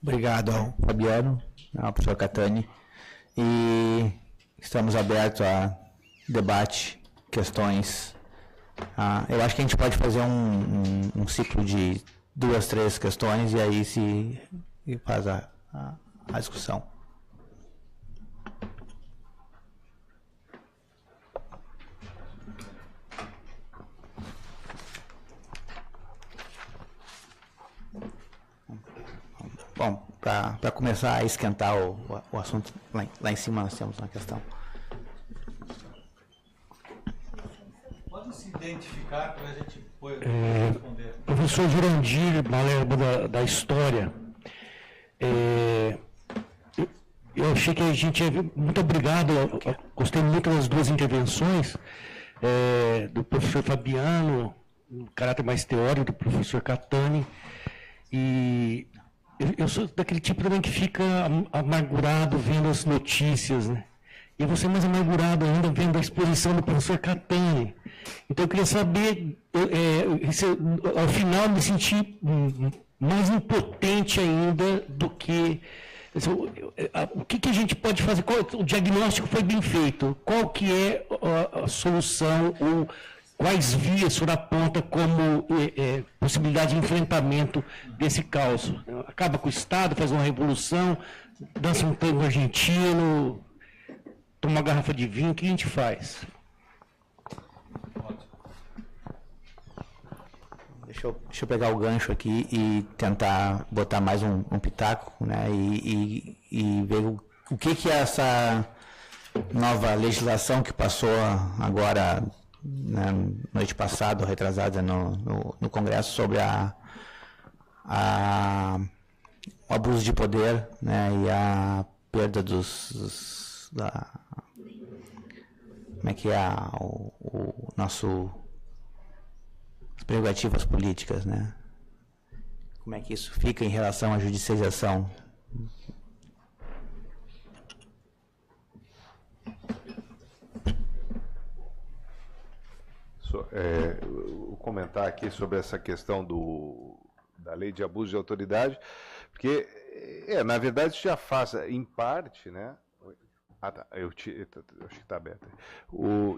Obrigado ao Fabiano, ao professor Catani. E estamos abertos a debate, questões. Eu acho que a gente pode fazer um ciclo de 2, 3 questões e aí se faz a discussão. Bom, para começar a esquentar o assunto, lá em cima nós temos uma questão. Pode se identificar para a gente responder. Professor Jurandir Malherbe da História. Eu achei que a gente... Muito obrigado, gostei muito das duas intervenções, do professor Fabiano, no caráter mais teórico, do professor Catani, e eu sou daquele tipo também que fica amargurado vendo as notícias, né? E você mais amargurado ainda vendo a exposição do professor Catani. Então eu queria saber, ao final me senti mais impotente ainda do que... O que a gente pode fazer? O diagnóstico foi bem feito. Qual que é a solução ou quais vias o senhor aponta como possibilidade de enfrentamento desse caos? Acaba com o Estado, faz uma revolução, dança um tango argentino, toma uma garrafa de vinho, o que a gente faz? Deixa eu pegar o gancho aqui e tentar botar mais um pitaco, né, e ver o que é essa nova legislação que passou agora, né, noite passada, ou retrasada, no Congresso, sobre o abuso de poder, né, e a perda como é que é o nosso... as prerrogativas políticas, né? Como é que isso fica em relação à judicialização? Vou comentar aqui sobre essa questão da lei de abuso de autoridade, porque, na verdade, já faz, em parte, né? Tá, acho que está aberto.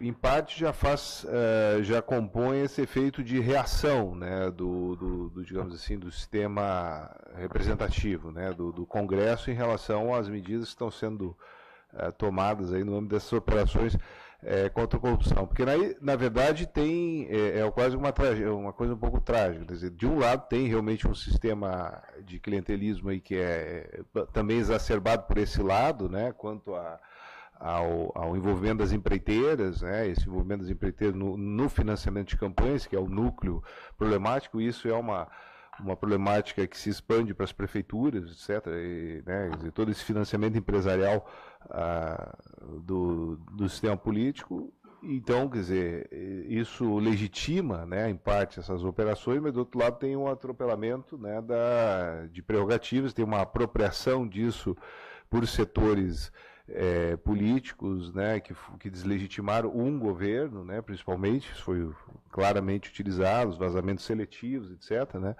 Em parte já faz, já compõe esse efeito de reação, né, digamos assim, do sistema representativo, né, do Congresso em relação às medidas que estão sendo tomadas aí no âmbito dessas operações contra a corrupção. Porque, na verdade, tem quase uma coisa um pouco trágica. Quer dizer, de um lado, tem realmente um sistema de clientelismo aí que é também exacerbado por esse lado, né, quanto ao envolvimento das empreiteiras, né, esse envolvimento das empreiteiras no financiamento de campanhas, que é o núcleo problemático. Isso é uma problemática que se expande para as prefeituras, etc., né, todo esse financiamento empresarial do sistema político. Então, quer dizer, isso legitima, né, em parte, essas operações, mas, do outro lado, tem um atropelamento, né, de prerrogativas, tem uma apropriação disso por setores políticos, né, que deslegitimaram um governo, né, principalmente, isso foi claramente utilizado, os vazamentos seletivos, etc., né,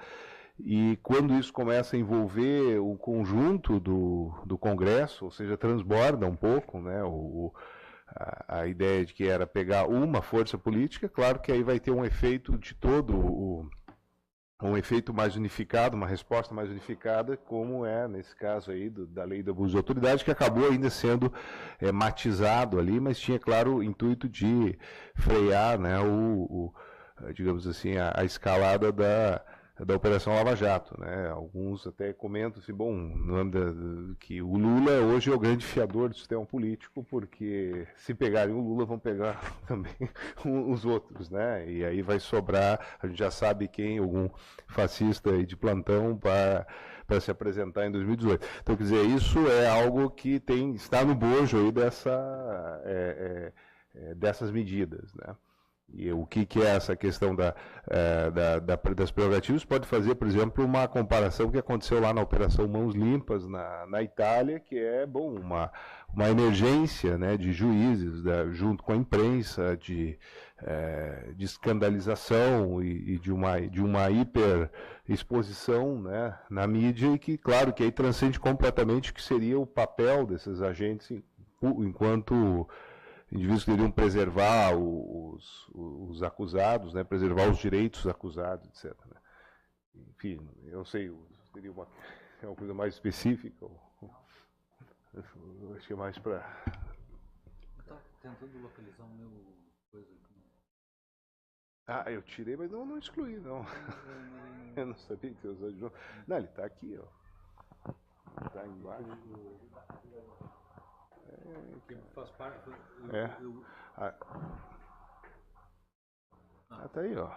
e quando isso começa a envolver o conjunto do Congresso, ou seja, transborda um pouco, né, a ideia de que era pegar uma força política, claro que aí vai ter um efeito de todo um efeito mais unificado, uma resposta mais unificada, como é, nesse caso aí, da lei do abuso de autoridade, que acabou ainda sendo matizado ali, mas tinha, claro, o intuito de frear, né, digamos assim, a escalada da Operação Lava Jato, né? Alguns até comentam assim, bom, que o Lula hoje é o grande fiador do sistema político, porque se pegarem o Lula, vão pegar também os outros, né? E aí vai sobrar, a gente já sabe quem, algum fascista aí de plantão para se apresentar em 2018. Então, quer dizer, isso é algo que está no bojo aí dessas medidas, né? E o que é essa questão das prerrogativas? Pode fazer, por exemplo, uma comparação que aconteceu lá na Operação Mãos Limpas, na Itália, que é, bom, uma emergência, né, de juízes, junto com a imprensa, de escandalização e de uma hiperexposição, né, na mídia, e que, claro, que aí transcende completamente o que seria o papel desses agentes enquanto indivíduos que deveriam preservar os acusados, né, preservar os direitos dos acusados, etc. Né. Enfim, eu não sei, seria uma coisa mais específica, acho que é mais para... Estou tentando localizar o meu coisa aqui. Eu tirei, mas não excluí, não. Eu não sabia que você usou de novo. Não, ele está aqui, ó. Está embaixo. Que faz parte do... Tá aí, ó.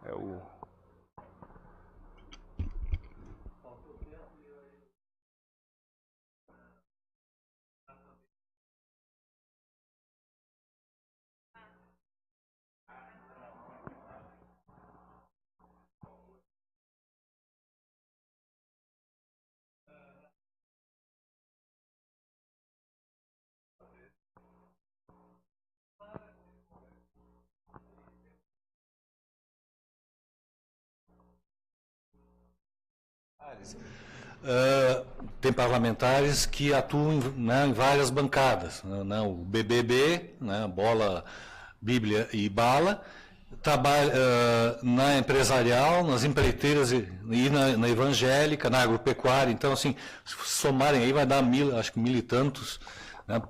É o... Tem parlamentares que atuam, né, em várias bancadas, né, o BBB, né, Bola, Bíblia e Bala, trabalha na empresarial, nas empreiteiras e na evangélica, na agropecuária. Então, assim, se somarem aí vai dar acho que 1.000 e tantos. Né,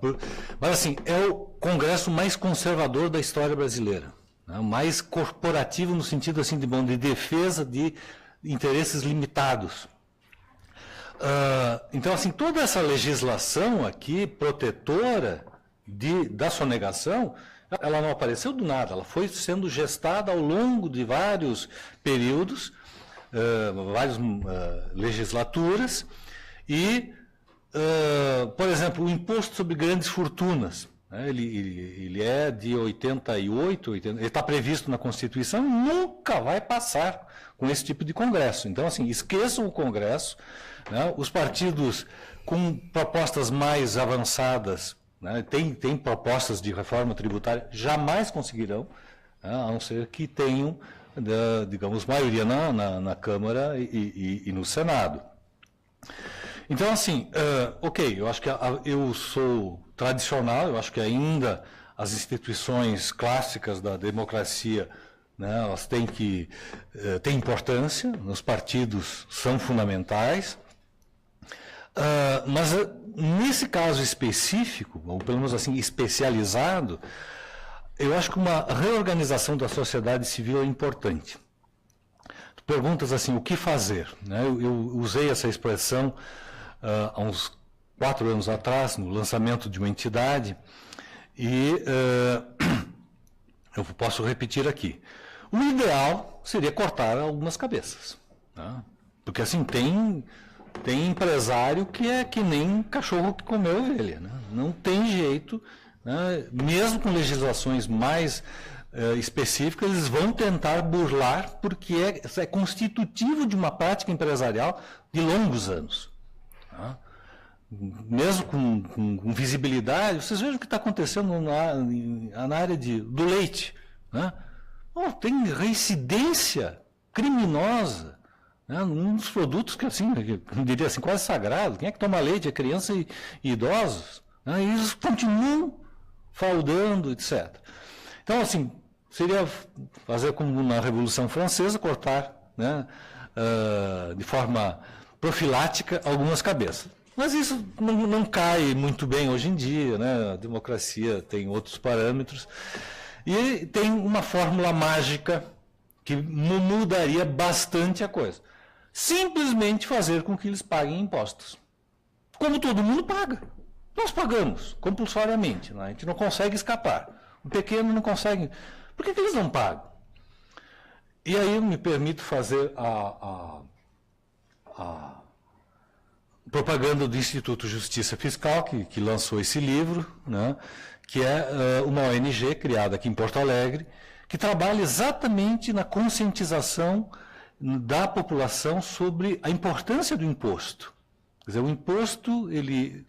mas, assim, é o congresso mais conservador da história brasileira, né, mais corporativo no sentido assim de defesa de interesses limitados. Então, assim, toda essa legislação aqui, protetora da sonegação, ela não apareceu do nada, ela foi sendo gestada ao longo de vários períodos, várias legislaturas, e, por exemplo, o imposto sobre grandes fortunas, né, ele é de 88, ele está previsto na Constituição, e nunca vai passar com esse tipo de Congresso. Então, assim, esqueçam o Congresso, né, os partidos com propostas mais avançadas, né, tem propostas de reforma tributária, jamais conseguirão, né, a não ser que tenham, digamos, maioria na Câmara e no Senado. Então, assim, ok, eu acho que eu sou tradicional, eu acho que ainda as instituições clássicas da democracia, né, elas têm importância, os partidos são fundamentais, mas nesse caso específico, ou pelo menos assim, especializado, eu acho que uma reorganização da sociedade civil é importante. Tu perguntas assim, o que fazer? Né? Eu usei essa expressão há uns 4 anos atrás, no lançamento de uma entidade, e eu posso repetir aqui. O ideal seria cortar algumas cabeças, né? Porque assim, tem empresário que é que nem cachorro que comeu ovelha, né? Não tem jeito, né? Mesmo com legislações mais específicas, eles vão tentar burlar, porque é constitutivo de uma prática empresarial de longos anos, né? Mesmo com visibilidade, vocês vejam o que está acontecendo na área do leite, né? Tem reincidência criminosa, né, um dos produtos que, assim, eu diria assim, quase sagrado. Quem é que toma leite? É criança e idosos. Né, e eles continuam fraudando, etc. Então, assim, seria fazer como na Revolução Francesa, cortar, né, de forma profilática algumas cabeças. Mas isso não cai muito bem hoje em dia, né? A democracia tem outros parâmetros. E tem uma fórmula mágica que mudaria bastante a coisa. Simplesmente fazer com que eles paguem impostos. Como todo mundo paga. Nós pagamos, compulsoriamente. Né? A gente não consegue escapar. O pequeno não consegue. Por que eles não pagam? E aí eu me permito fazer a propaganda do Instituto Justiça Fiscal, que lançou esse livro, né? Que é uma ONG criada aqui em Porto Alegre, que trabalha exatamente na conscientização da população sobre a importância do imposto. Quer dizer, o imposto,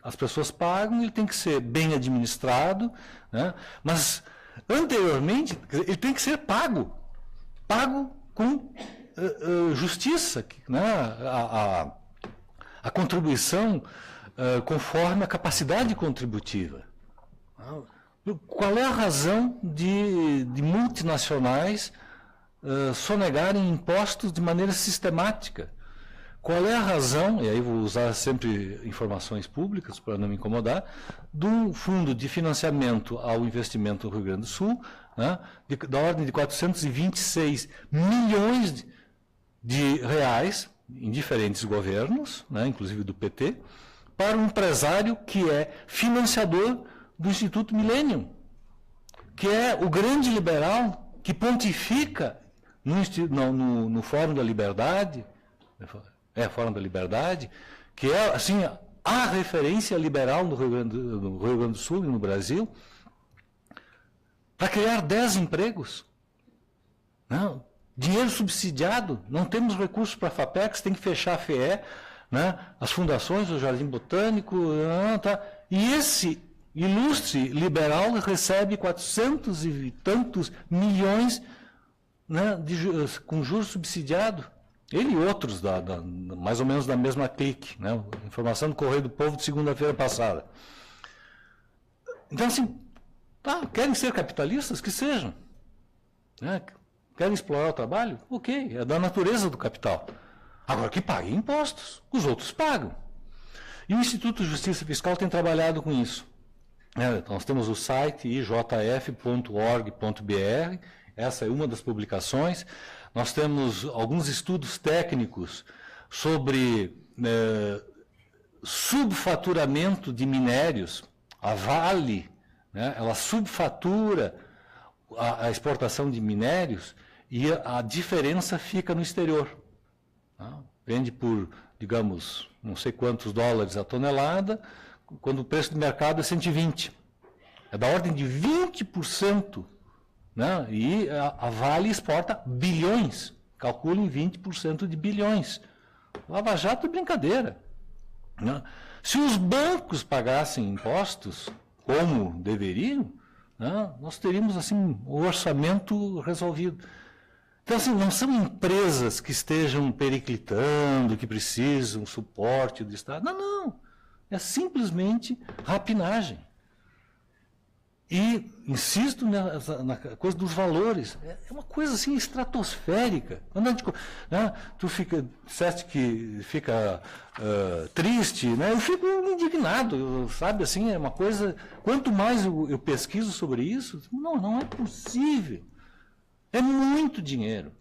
as pessoas pagam, ele tem que ser bem administrado, né? Mas Anteriormente, ele tem que ser pago com justiça, né? A contribuição conforme a capacidade contributiva. Qual é a razão de multinacionais sonegarem impostos de maneira sistemática? Qual é a razão, e aí vou usar sempre informações públicas para não me incomodar, do fundo de financiamento ao investimento no Rio Grande do Sul, né, da ordem de 426 milhões de reais em diferentes governos, né, inclusive do PT, para um empresário que é financiador do Instituto Millennium, que é o grande liberal que pontifica no Fórum da Liberdade, Fórum da Liberdade, que é assim a referência liberal no Rio Grande do Sul e no Brasil, para criar 10 empregos. Não, dinheiro subsidiado, não temos recursos para a FAPEX, tem que fechar a FEE, né, as fundações, o Jardim Botânico, tá, e esse ilustre liberal recebe 400 e tantos milhões, né, com juros subsidiados. Ele e outros, mais ou menos da mesma clique, né, informação do Correio do Povo de segunda-feira passada. Então, assim, querem ser capitalistas? Que sejam. Né, querem explorar o trabalho? Ok, é da natureza do capital. Agora, que paguem impostos, os outros pagam. E o Instituto de Justiça Fiscal tem trabalhado com isso. Nós temos o site ijf.org.br, essa é uma das publicações. Nós temos alguns estudos técnicos sobre subfaturamento de minérios. A Vale, né, ela subfatura a exportação de minérios e a diferença fica no exterior. Tá? Vende por, digamos, não sei quantos dólares a tonelada, quando o preço do mercado é 120. É da ordem de 20%. Né? E a Vale exporta bilhões, calcula em 20% de bilhões. Lava Jato é brincadeira. Né? Se os bancos pagassem impostos, como deveriam, né, nós teríamos assim, o orçamento resolvido. Então, assim, não são empresas que estejam periclitando, que precisam suporte do Estado. Não, não. É simplesmente rapinagem. E insisto na coisa dos valores. É uma coisa assim estratosférica. Quando a gente, né, tu disseste que fica triste, né, eu fico indignado, sabe? Assim, é uma coisa. Quanto mais eu pesquiso sobre isso, não é possível. É muito dinheiro.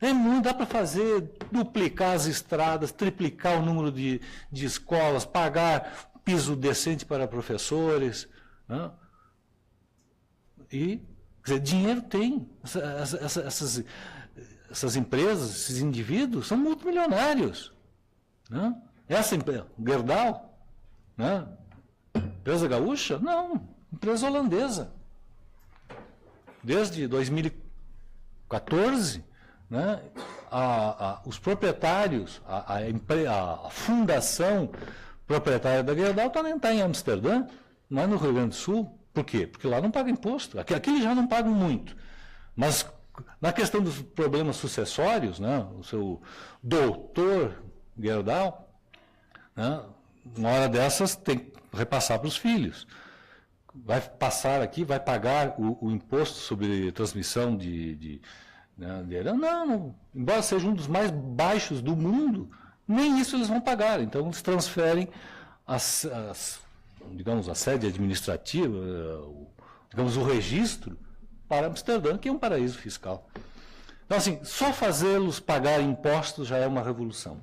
É muito, dá para fazer, duplicar as estradas, triplicar o número de escolas, pagar piso decente para professores. Né? E, quer dizer, dinheiro tem. Essas empresas, esses indivíduos, são multimilionários. Né? Essa empresa, Gerdau, né? Empresa gaúcha? Não, empresa holandesa. Desde 2014, né, os proprietários, a fundação proprietária da Gerdau está em Amsterdã, não é no Rio Grande do Sul. Por quê? Porque lá não paga imposto. Aqui eles já não pagam muito. Mas na questão dos problemas sucessórios, né, o seu doutor Gerdau, né, uma hora dessas tem que repassar para os filhos. Vai passar aqui, vai pagar o imposto sobre transmissão de herança? Não, embora seja um dos mais baixos do mundo, nem isso eles vão pagar. Então, eles transferem digamos, a sede administrativa, digamos, o registro, para Amsterdã, que é um paraíso fiscal. Então, assim, só fazê-los pagar impostos já é uma revolução.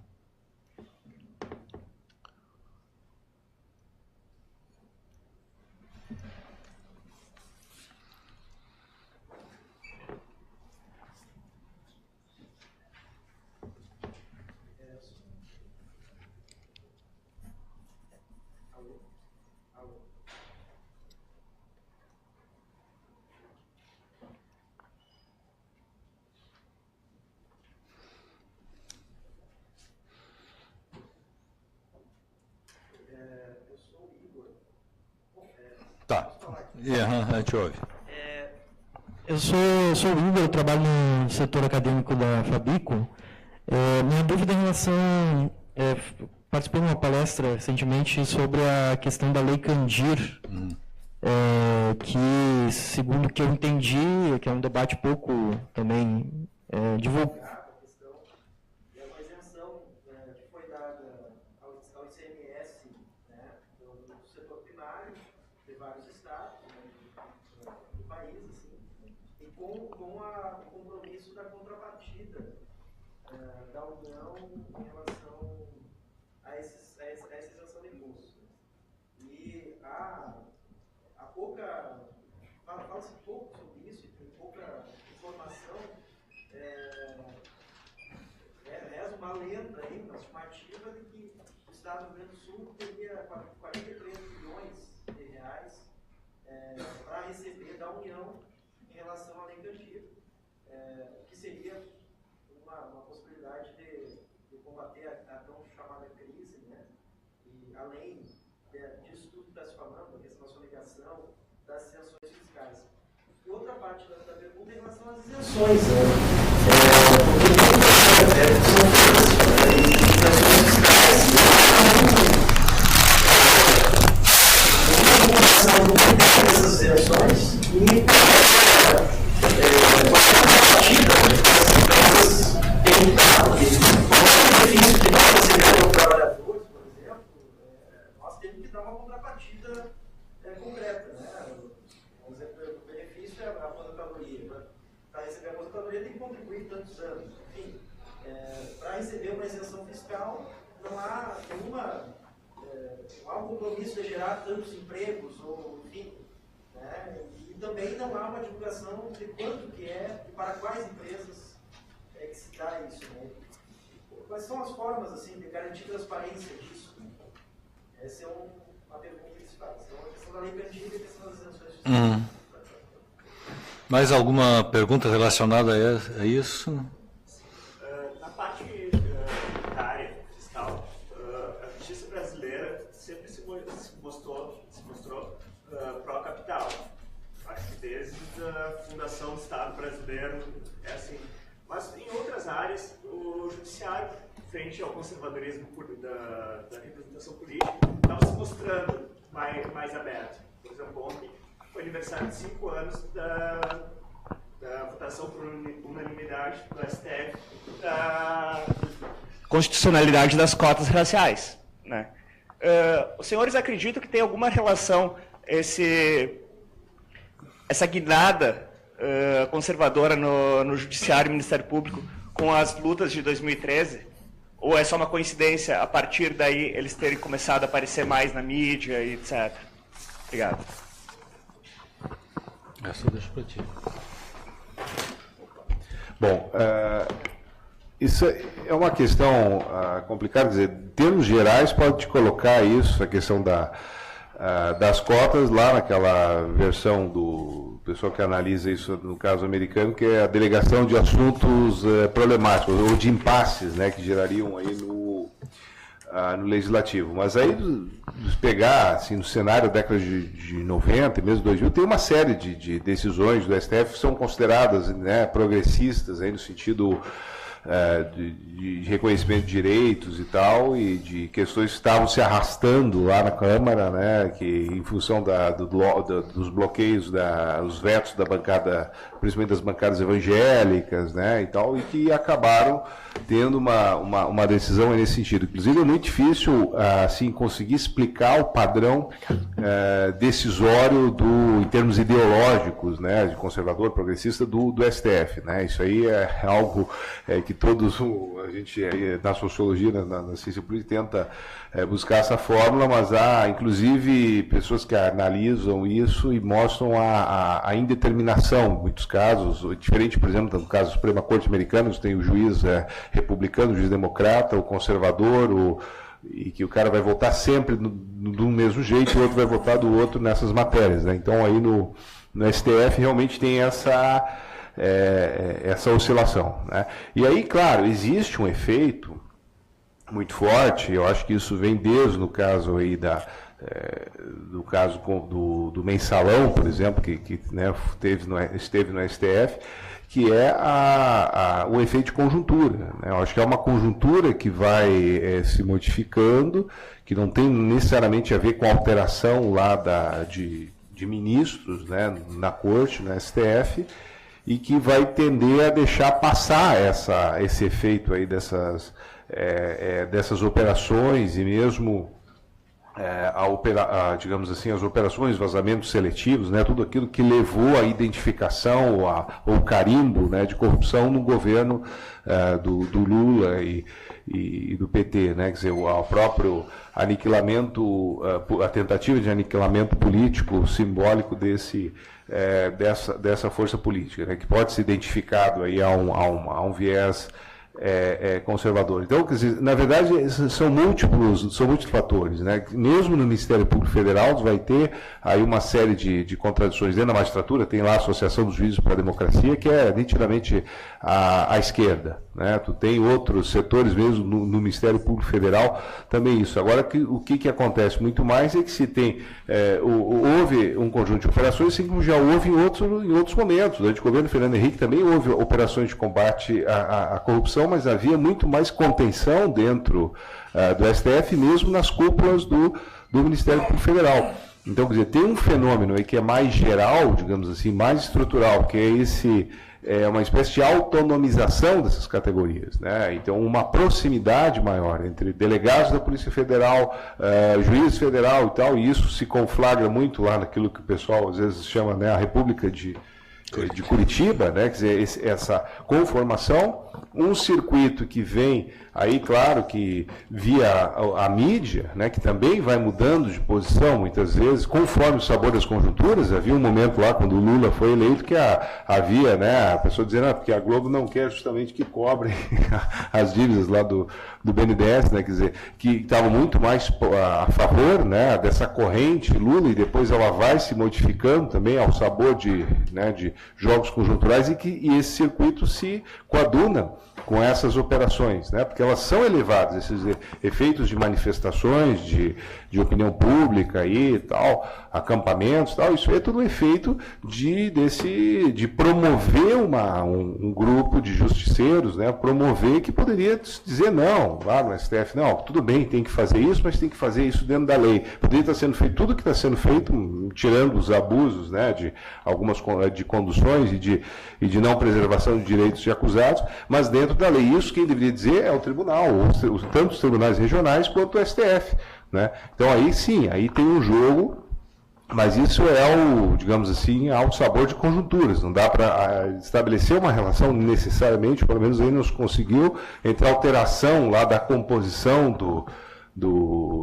Tá. A gente ouve. Eu sou o Igor, eu trabalho no setor acadêmico da Fabico. Minha dúvida em relação... participei de uma palestra recentemente sobre a questão da Lei Candir, que, segundo o que eu entendi, que é um debate pouco também divulgado. E a isenção que foi dada ao ICMS, né, do setor primário, de vários estados do país, assim, e com o compromisso da contrapartida da União em relação a essa isenção de imposto. E há pouca... Fala-se pouco sobre isso, tem pouca informação. Reza uma lenda aí, uma estimativa de que o Estado do Rio Grande do Sul teria 43 bilhões de reais para receber da União em relação à Lei Candir, que seria uma possibilidade de combater a tão chamada crise, né? E além disso tudo que está se falando, a questão da sonegação, das isenções fiscais. E outra parte da pergunta é em relação às isenções, essas isenções e nós temos que dar uma contrapartida concreta, né? Vamos dizer, o benefício é a aposentadoria. Para receber a aposentadoria tem que contribuir tantos anos. Enfim, para receber uma isenção fiscal não há um compromisso de gerar tantos empregos, ou enfim, né? E também não há uma divulgação de quanto que é e para quais empresas que se dá isso, né? Quais são as formas assim, de garantir transparência disso? Né? Essa é uma pergunta que se faz. Então, a questão da lei Candir e a questão das isenções fiscais. Mais alguma pergunta relacionada a isso? Na parte tributária, fiscal, a justiça brasileira sempre se mostrou pró-capital. Acho que desde a fundação do Estado brasileiro é assim. Mas em outras áreas, o judiciário, frente ao conservadorismo da representação política, estava se mostrando mais aberto. Por exemplo, ontem foi aniversário de 5 anos da votação por unanimidade do STF da constitucionalidade das cotas raciais, né? Os senhores acreditam que tem alguma relação essa guinada conservadora no Judiciário e Ministério Público com as lutas de 2013? Ou é só uma coincidência, a partir daí eles terem começado a aparecer mais na mídia e etc? Obrigado. Essa eu deixo para ti. Bom, isso é uma questão complicada, quer dizer, em termos gerais pode colocar isso, a questão das cotas lá naquela versão do pessoal que analisa isso no caso americano, que é a delegação de assuntos problemáticos, ou de impasses, né, que gerariam aí no legislativo. Mas aí, pegar assim, no cenário da década de 90 e mesmo 2000, tem uma série de decisões do STF que são consideradas, né, progressistas, aí, no sentido de reconhecimento de direitos e tal, e de questões que estavam se arrastando lá na Câmara, né, que em função dos bloqueios, os vetos da bancada, principalmente das bancadas evangélicas, né, e tal, e que acabaram tendo uma decisão nesse sentido. Inclusive é muito difícil assim conseguir explicar o padrão decisório em termos ideológicos, né, de conservador, progressista do STF, né. Isso aí é algo que todos a gente na sociologia, na ciência política tenta buscar essa fórmula, mas há inclusive pessoas que analisam isso e mostram a indeterminação, em muitos casos, diferente, por exemplo, do caso da Suprema Corte Americana, tem o juiz republicano, o juiz democrata, o conservador, e que o cara vai votar sempre do mesmo jeito e o outro vai votar do outro nessas matérias, né? Então aí no STF realmente tem essa oscilação, né? E aí, claro, existe um efeito muito forte, eu acho que isso vem desde no caso aí da do caso do mensalão, por exemplo, que né, esteve no STF, que é o efeito de conjuntura. Né? Eu acho que é uma conjuntura que vai se modificando, que não tem necessariamente a ver com a alteração lá de ministros, né, na Corte, no STF, e que vai tender a deixar passar esse efeito aí dessas operações e mesmo digamos assim, as operações, vazamentos seletivos, né, tudo aquilo que levou à identificação ou carimbo, né, de corrupção no governo do Lula e do PT, né, quer dizer, o próprio aniquilamento, a tentativa de aniquilamento político simbólico dessa força política, né, que pode ser identificado aí a um viés conservador. Então, quer dizer, na verdade, são múltiplos fatores, né? Mesmo no Ministério Público Federal, vai ter aí uma série de contradições. Dentro da magistratura, tem lá a Associação dos Juízes para a Democracia, que é nitidamente à esquerda, né? Tu tem outros setores, mesmo no Ministério Público Federal, também isso. Agora, o que acontece muito mais é que se tem, houve um conjunto de operações, assim como já houve em outros momentos. Durante o governo Fernando Henrique também houve operações de combate à corrupção, mas havia muito mais contenção dentro do STF, mesmo nas cúpulas do Ministério Público Federal. Então, quer dizer, tem um fenômeno aí que é mais geral, digamos assim, mais estrutural, que é uma espécie de autonomização dessas categorias, né? Então, uma proximidade maior entre delegados da Polícia Federal, juízes federal e tal, e isso se conflagra muito lá naquilo que o pessoal às vezes chama, né, a República de Curitiba, né? Quer dizer, essa conformação, um circuito que vem aí, claro, que via a mídia, né, que também vai mudando de posição, muitas vezes, conforme o sabor das conjunturas. Havia um momento lá, quando o Lula foi eleito, que havia, né, a pessoa dizendo, porque a Globo não quer justamente que cobrem as dívidas lá do BNDES, né, quer dizer, que estavam muito mais a favor, né, dessa corrente Lula, e depois ela vai se modificando também ao sabor de jogos conjunturais, e esse circuito se coaduna com essas operações, né? Porque elas são elevadas, esses efeitos de manifestações, de opinião pública e tal, acampamentos, tal, isso é tudo um efeito de promover um grupo de justiceiros, né? Promover, que poderia dizer não, lá no STF, não, tudo bem, tem que fazer isso, mas tem que fazer isso dentro da lei. Poderia estar sendo feito tudo que está sendo feito, tirando os abusos, né, de algumas de conduções e de não preservação de direitos de acusados, mas dentro da lei. Isso quem deveria dizer é o tribunal, tanto os tribunais regionais quanto o STF, né? Então aí sim, aí tem um jogo, mas isso digamos assim, ao sabor de conjunturas. Não dá para estabelecer uma relação necessariamente, pelo menos aí nos conseguiu, entre a alteração lá da composição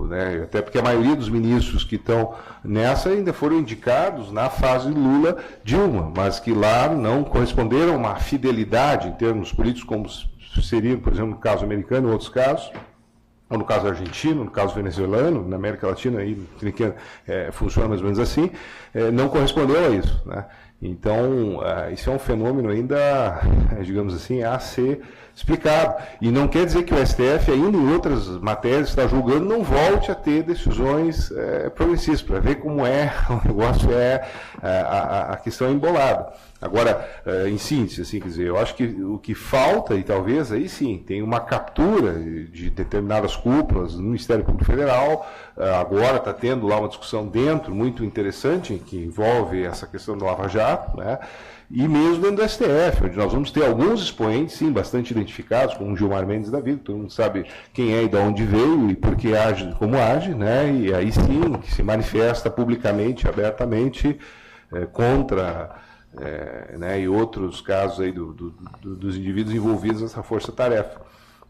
né, até porque a maioria dos ministros que estão nessa ainda foram indicados na fase Lula-Dilma, mas que lá não corresponderam a uma fidelidade em termos políticos, como seria, por exemplo, no caso americano, em outros casos, ou no caso argentino, no caso venezuelano, na América Latina, aí, funciona mais ou menos assim, não correspondeu a isso, né? Então, isso é um fenômeno ainda, digamos assim, a ser explicado. E não quer dizer que o STF, ainda em outras matérias que está julgando, não volte a ter decisões progressistas, para ver como o negócio a questão é embolada. Agora, em síntese, assim, quer dizer, eu acho que o que falta, e talvez aí sim, tem uma captura de determinadas cúpulas no Ministério Público Federal. Agora está tendo lá uma discussão dentro, muito interessante, que envolve essa questão do Lava Jato, né? E mesmo dentro do STF, onde nós vamos ter alguns expoentes, sim, bastante identificados, como o Gilmar Mendes da vida, todo mundo sabe quem é e de onde veio e por que age como age, né? E aí sim, que se manifesta publicamente, abertamente, contra... né, e outros casos aí dos indivíduos envolvidos nessa força-tarefa.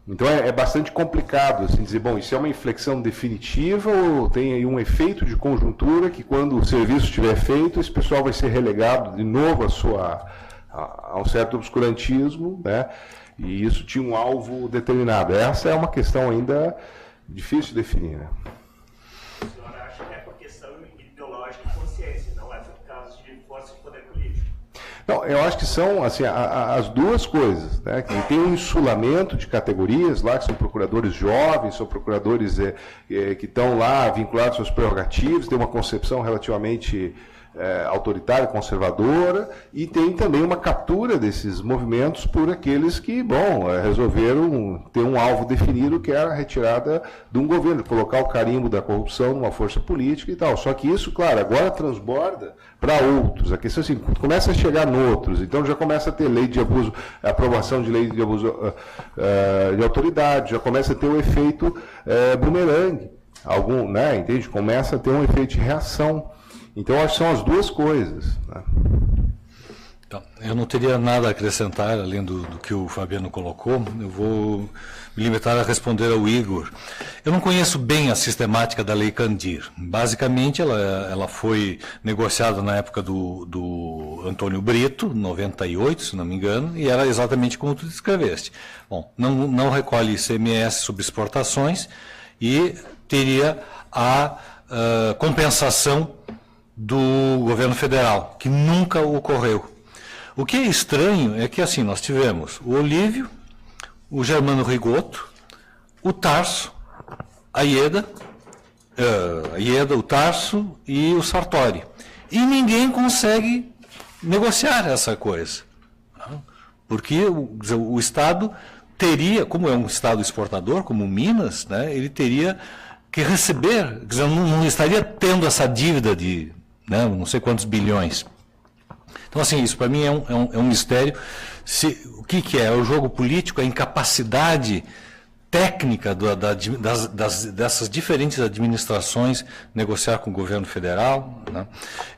Então é bastante complicado assim, dizer, bom, isso é uma inflexão definitiva ou tem aí um efeito de conjuntura que quando o serviço estiver feito, esse pessoal vai ser relegado de novo a um certo obscurantismo, né, e isso tinha um alvo determinado. Essa é uma questão ainda difícil de definir, né? O senhor acha que é por questão ideológica e consciência, não é por causa de força de poder político? Não, eu acho que são assim, as duas coisas, né? Que tem um insulamento de categorias lá, que são procuradores jovens, são procuradores que estão lá vinculados às suas prerrogativas, tem uma concepção relativamente autoritária, conservadora, e tem também uma captura desses movimentos por aqueles que, resolveram ter um alvo definido, que era a retirada de um governo, colocar o carimbo da corrupção numa força política e tal. Só que isso, claro, agora transborda para outros. A questão é assim, começa a chegar noutros, então já começa a ter lei de abuso, aprovação de lei de abuso de autoridade, já começa a ter o efeito bumerangue, né, entende? Começa a ter um efeito de reação. Então, acho que são as duas coisas. Né? Então, eu não teria nada a acrescentar, além do que o Fabiano colocou. Eu vou me limitar a responder ao Igor. Eu não conheço bem a sistemática da Lei Candir. Basicamente, ela foi negociada na época do Antônio Brito, 98, se não me engano, e era exatamente como tu descreveste. Bom, não recolhe ICMS sobre exportações e teria a compensação do governo federal, que nunca ocorreu. O que é estranho é que, assim, nós tivemos o Olívio, o Germano Rigoto, o Tarso, a Ieda, o Tarso e o Sartori. E ninguém consegue negociar essa coisa. Porque o Estado teria, como é um Estado exportador, como Minas, né, ele teria que receber, quer dizer, não estaria tendo essa dívida de não sei quantos bilhões. Então, assim, isso para mim é um mistério. O que é? É o jogo político, a incapacidade técnica dessas diferentes administrações negociar com o governo federal. Né?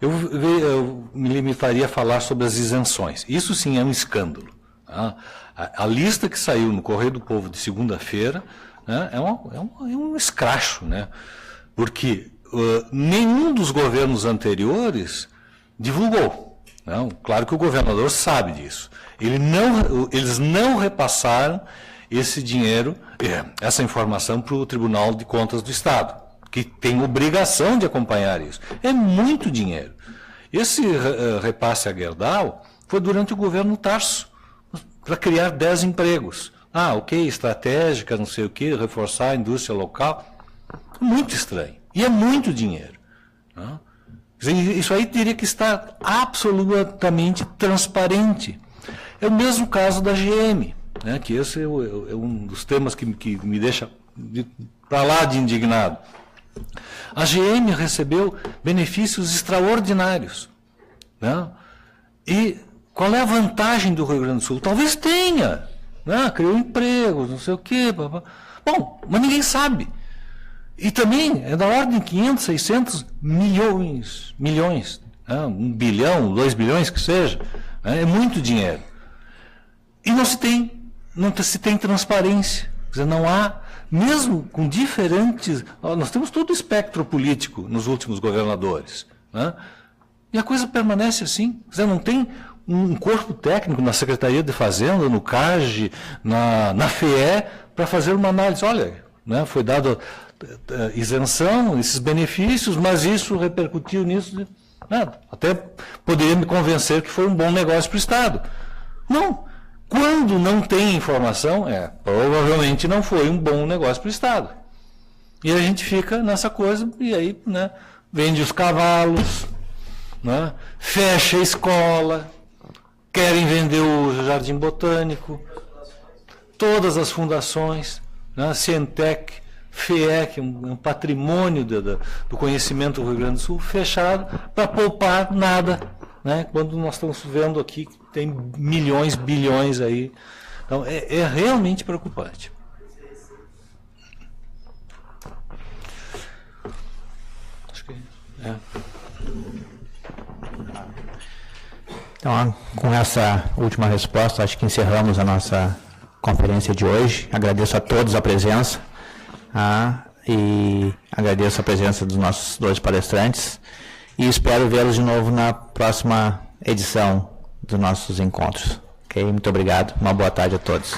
Eu me limitaria a falar sobre as isenções. Isso sim é um escândalo. Tá? A lista que saiu no Correio do Povo de segunda-feira, né, é um escracho, né? Porque nenhum dos governos anteriores divulgou. Não? Claro que o governador sabe disso. Eles não repassaram esse dinheiro, essa informação para o Tribunal de Contas do Estado, que tem obrigação de acompanhar isso. É muito dinheiro. Esse repasse a Gerdau foi durante o governo Tarso, para criar 10 empregos. Ok, estratégica, não sei o quê, reforçar a indústria local. Muito estranho. E é muito dinheiro. Não? Isso aí teria que estar absolutamente transparente. É o mesmo caso da GM, né, que esse é um dos temas que me deixa para lá de indignado. A GM recebeu benefícios extraordinários. Né? E qual é a vantagem do Rio Grande do Sul? Talvez tenha. Né? Criou empregos, não sei o quê. Bom, mas ninguém sabe. E também é da ordem de 500, 600 milhões, né? 1 bilhão, 2 bilhões que seja, né? É muito dinheiro. E não se tem transparência. Quer dizer, não há, mesmo com diferentes... Nós temos todo o espectro político nos últimos governadores. Né? E a coisa permanece assim. Quer dizer, não tem um corpo técnico na Secretaria de Fazenda, no CAGE, na FEE, para fazer uma análise. Olha, né, foi dado isenção, esses benefícios, mas isso repercutiu nisso. Até poderia me convencer que foi um bom negócio para o Estado. Não. Quando não tem informação, provavelmente não foi um bom negócio para o Estado. E a gente fica nessa coisa, e aí, né, vende os cavalos, né, fecha a escola, querem vender o Jardim Botânico, todas as fundações, né, Cientec, FEE, que é um patrimônio do conhecimento do Rio Grande do Sul, fechado para poupar nada, né, quando nós estamos vendo aqui que tem milhões, bilhões aí. Então, é realmente preocupante. Acho que Então, com essa última resposta, acho que encerramos a nossa conferência de hoje. Agradeço a todos a presença. E agradeço a presença dos nossos 2 palestrantes e espero vê-los de novo na próxima edição dos nossos encontros. Ok? Muito obrigado. Uma boa tarde a todos.